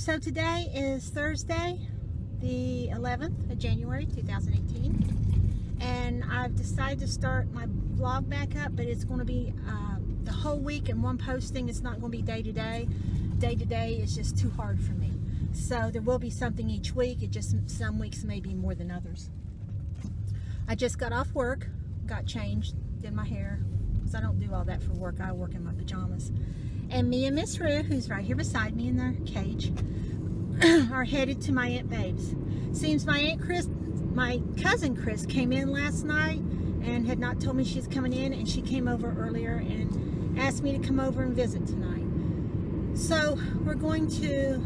So today is Thursday, the 11th of January 2018, and I've decided to start my vlog back up, but it's going to be the whole week in one posting. It's not going to be day to day. Day to day is just too hard for me. So there will be something each week. It just, some weeks may be more than others. I just got off work, got changed, did my hair, because I don't do all that for work. I work in my pajamas. And me and Miss Rue, who's right here beside me in their cage, are headed to my Aunt Babe's. Seems my cousin Chris came in last night and had not told me she's coming in, and she came over earlier and asked me to come over and visit tonight. So we're going to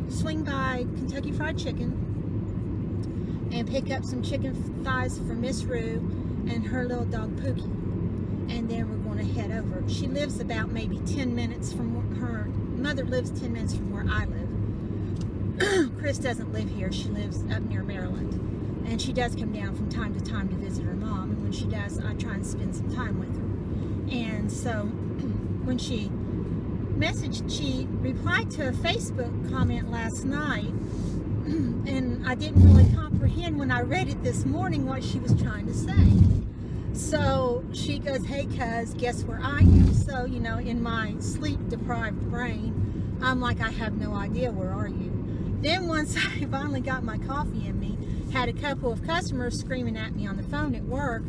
swing by Kentucky Fried Chicken and pick up some chicken thighs for Miss Rue and her little dog Pookie. And then we're going to head over. She lives about maybe 10 minutes from her mother lives 10 minutes from where I live. Chris doesn't live here. She lives up near Maryland. And she does come down from time to time to visit her mom. And when she does, I try and spend some time with her. And so when she replied to a Facebook comment last night, and I didn't really comprehend when I read it this morning what she was trying to say. So she goes, "Hey cuz, guess where I am?" So, you know, in my sleep-deprived brain, I'm like, I have no idea, where are you? Then once I finally got my coffee in me, had a couple of customers screaming at me on the phone at work,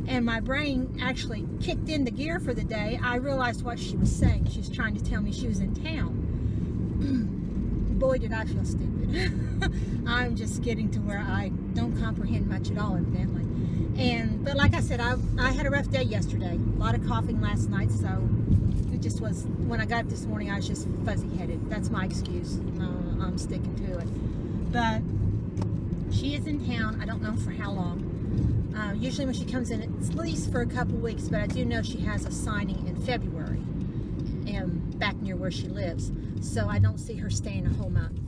and my brain actually kicked into gear for the day, I realized what she was saying. She was trying to tell me she was in town. Boy, did I feel stupid. I'm just getting to where I don't comprehend much at all, evidently. But like I said, I had a rough day yesterday. A lot of coughing last night, so it just was, when I got up this morning, I was just fuzzy-headed. That's my excuse. I'm sticking to it. But she is in town. I don't know for how long. Usually when she comes in, it's at least for a couple weeks, but I do know she has a signing in February back near where she lives. So I don't see her staying a whole month.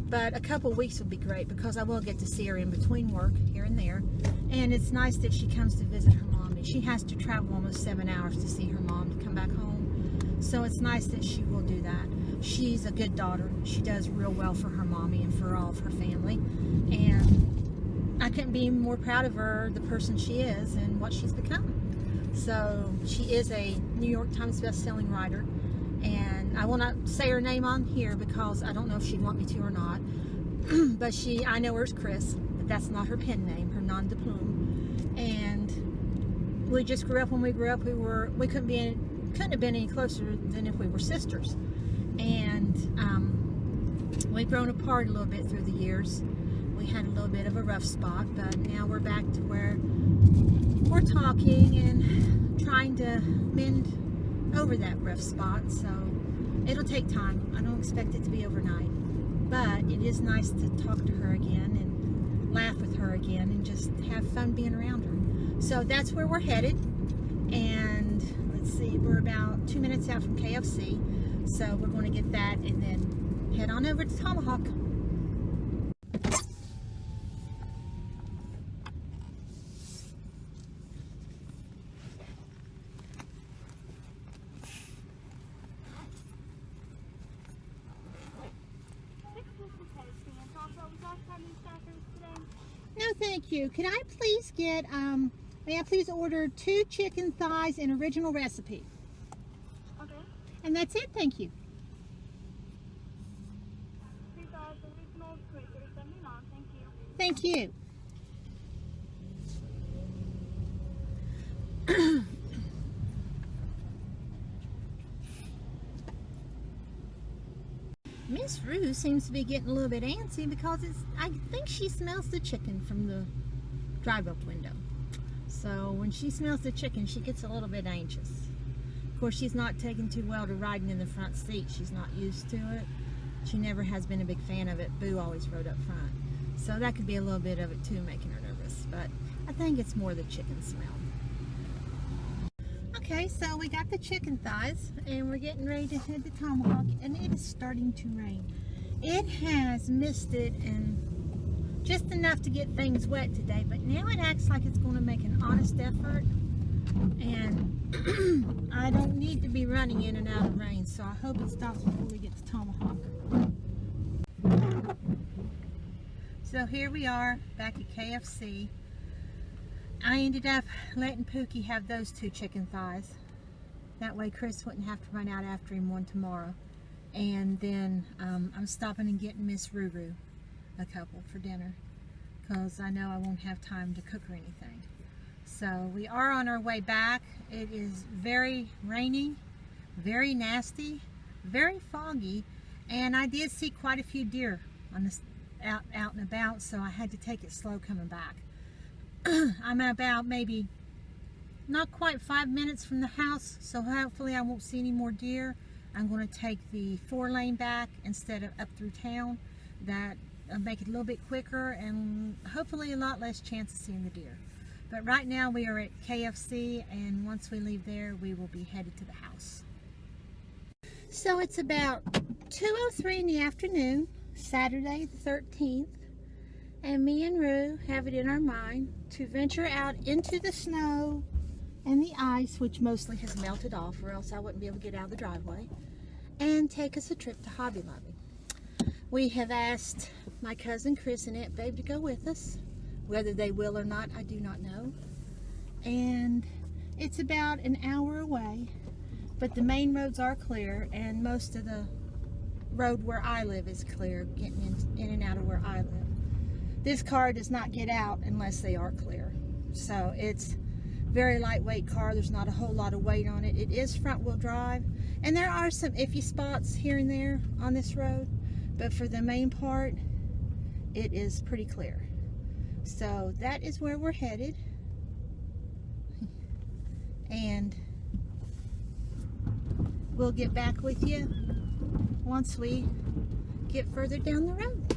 But a couple weeks would be great, because I will get to see her in between work here and there. And it's nice that she comes to visit her mommy. She has to travel almost 7 hours to see her mom to come back home. So it's nice that she will do that. She's a good daughter. She does real well for her mommy and for all of her family. And I couldn't be more proud of her, the person she is and what she's become. So she is a New York Times best-selling writer. And I will not say her name on here because I don't know if she'd want me to or not. But I know her as Chris, but that's not her pen name, her nom de plume. And we just grew up. When we grew up, we couldn't have been any closer than if we were sisters. And we've grown apart a little bit through the years. We had a little bit of a rough spot, but now we're back to where we're talking and trying to mend over that rough spot. So it'll take time. I don't expect it to be overnight, but it is nice to talk to her again and laugh with her again and just have fun being around her. So that's where we're headed. And let's see, we're about 2 minutes out from KFC, so we're going to get that and then head on over to Tomahawk. No, thank you. Can I please get, may I please order 2 chicken thighs in original recipe? Okay. And that's it, thank you. 2 thighs original, $23.79, thank you. Thank you. Miss Rue seems to be getting a little bit antsy because I think she smells the chicken from the drive-up window. So when she smells the chicken, she gets a little bit anxious. Of course, she's not taking too well to riding in the front seat. She's not used to it. She never has been a big fan of it. Boo always rode up front. So that could be a little bit of it too, making her nervous. But I think it's more the chicken smell. Okay, so we got the chicken thighs and we're getting ready to head to Tomahawk, and it is starting to rain. It has misted and just enough to get things wet today, but now it acts like it's going to make an honest effort, and I don't need to be running in and out of rain, so I hope it stops before we get to Tomahawk. So here we are back at KFC. I ended up letting Pookie have those 2 chicken thighs. That way Chris wouldn't have to run out after him one tomorrow. And then I'm stopping and getting Miss Ruru a couple for dinner, because I know I won't have time to cook or anything. So we are on our way back. It is very rainy, very nasty, very foggy, and I did see quite a few deer on this out and about, so I had to take it slow coming back. I'm about maybe not quite 5 minutes from the house, so hopefully I won't see any more deer. I'm going to take the 4-lane back instead of up through town. That will make it a little bit quicker and hopefully a lot less chance of seeing the deer. But right now we are at KFC, and once we leave there we will be headed to the house. So it's about 2:03 in the afternoon, Saturday the 13th, and me and Rue have it in our mind to venture out into the snow and the ice, which mostly has melted off, or else I wouldn't be able to get out of the driveway, and take us a trip to Hobby Lobby. We have asked my cousin Chris and Aunt Babe to go with us. Whether they will or not, I do not know. And it's about an hour away, but the main roads are clear, and most of the road where I live is clear, getting in and out of where I live. This car does not get out unless they are clear. So it's very lightweight car. There's not a whole lot of weight on it. It is front wheel drive, and there are some iffy spots here and there on this road, but for the main part it is pretty clear. So that is where we're headed, and we'll get back with you once we get further down the road.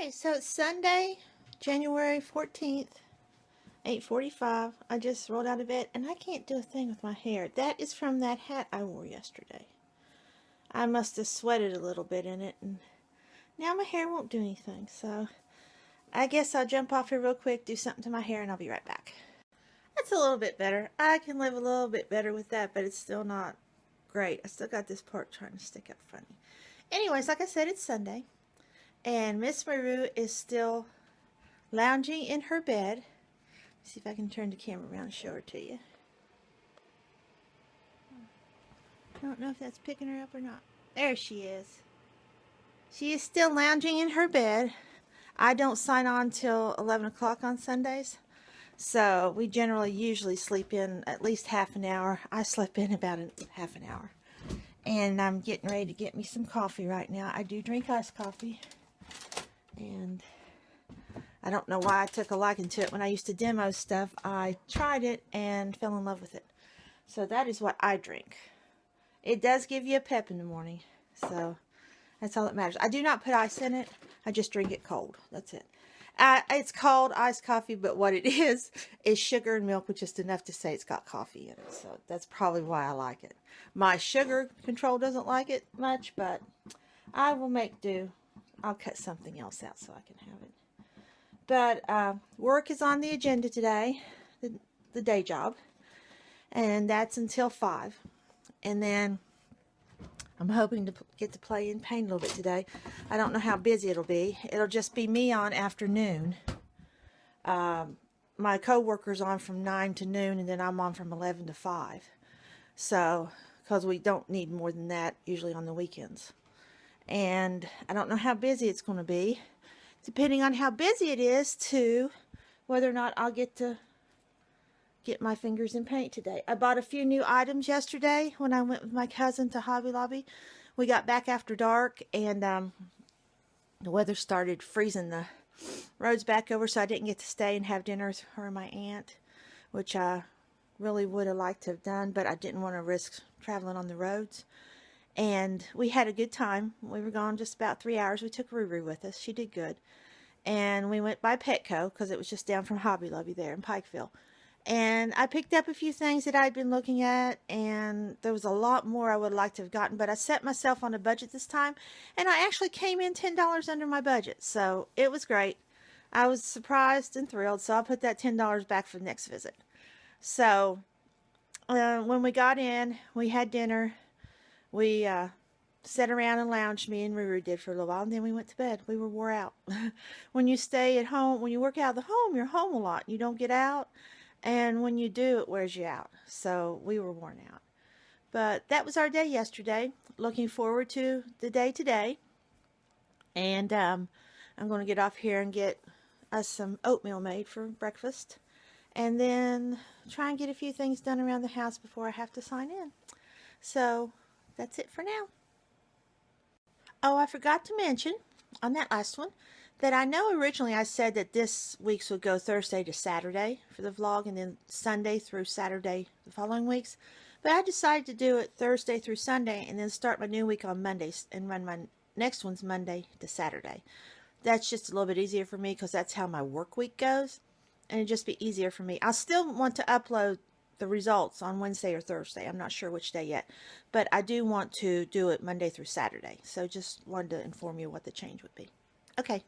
Okay, so it's Sunday, January 14th, 8:45. I just rolled out of bed, and I can't do a thing with my hair. That is from that hat I wore yesterday. I must have sweated a little bit in it, and now my hair won't do anything. So I guess I'll jump off here real quick, do something to my hair, and I'll be right back. That's a little bit better. I can live a little bit better with that, but it's still not great. I still got this part trying to stick up funny. Anyways, like I said, it's Sunday, and Miss Maru is still lounging in her bed. Let's see if I can turn the camera around and show her to you. I don't know if that's picking her up or not. There she is. She is still lounging in her bed. I don't sign on till 11 o'clock on Sundays, so we usually sleep in at least half an hour. I slept in about half an hour. And I'm getting ready to get me some coffee right now. I do drink iced coffee, and I don't know why I took a liking to it. When I used to demo stuff, I tried it and fell in love with it. So that is what I drink. It does give you a pep in the morning, so that's all that matters. I do not put ice in it. I just drink it cold. That's it. It's called iced coffee, but what it is sugar and milk with just enough to say it's got coffee in it. So that's probably why I like it. My sugar control doesn't like it much, but I will make do. I'll cut something else out so I can have it. But work is on the agenda today, the day job, and that's until 5. And then I'm hoping to get to play and paint a little bit today. I don't know how busy it'll be. It'll just be me on afternoon. my co-worker's on from 9 to noon, and then I'm on from 11 to 5. So, because we don't need more than that usually on the weekends. And I don't know how busy it's going to be. Depending on how busy it is, to whether or not I'll get my fingers in paint today. I bought a few new items yesterday when I went with my cousin to Hobby Lobby. We got back after dark, and the weather started freezing the roads back over, so I didn't get to stay and have dinner with her and my aunt, which I really would have liked to have done, but I didn't want to risk traveling on the roads. And we had a good time. We were gone just about 3 hours. We took Ruru with us. She did good. And we went by Petco because it was just down from Hobby Lobby there in Pikeville. And I picked up a few things that I'd been looking at, and there was a lot more I would like to have gotten, but I set myself on a budget this time, and I actually came in $10 under my budget, so it was great. I was surprised and thrilled, so I'll put that $10 back for the next visit. So when we got in, we had dinner. We sat around and lounged, me and Ruru did, for a little while, and then we went to bed. We were wore out. When you stay at home, when you work out of the home, you're home a lot. You don't get out, and when you do, it wears you out. So we were worn out. But that was our day yesterday. Looking forward to the day today. And I'm going to get off here and get us some oatmeal made for breakfast. And then try and get a few things done around the house before I have to sign in. So that's it for now. Oh, I forgot to mention on that last one that I know originally I said that this week's would go Thursday to Saturday for the vlog, and then Sunday through Saturday the following weeks. But I decided to do it Thursday through Sunday and then start my new week on Mondays and run my next one's Monday to Saturday. That's just a little bit easier for me because that's how my work week goes, and it'd just be easier for me. I still want to upload the results on Wednesday or Thursday. I'm not sure which day yet, but I do want to do it Monday through Saturday. So just wanted to inform you what the change would be. Okay.